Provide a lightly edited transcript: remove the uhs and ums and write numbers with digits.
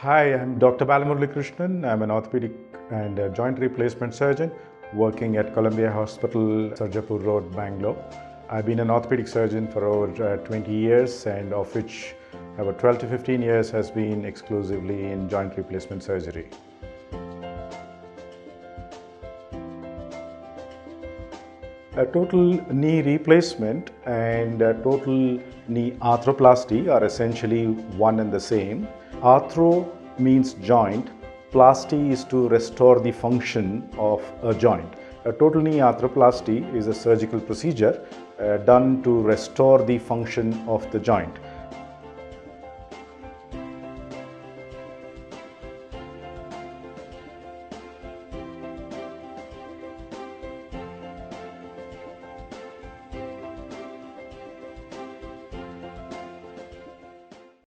Hi, I'm Dr. Bala Krishnan. I'm an orthopedic and joint replacement surgeon working at Columbia Hospital, Sarjapur Road, Bangalore. I've been an orthopedic surgeon for over 20 years, and of which about 12 to 15 years has been exclusively in joint replacement surgery. A total knee replacement and a total knee arthroplasty are essentially one and the same. Arthro means joint, plasty is to restore the function of a joint. A total knee arthroplasty is a surgical procedure done to restore the function of the joint.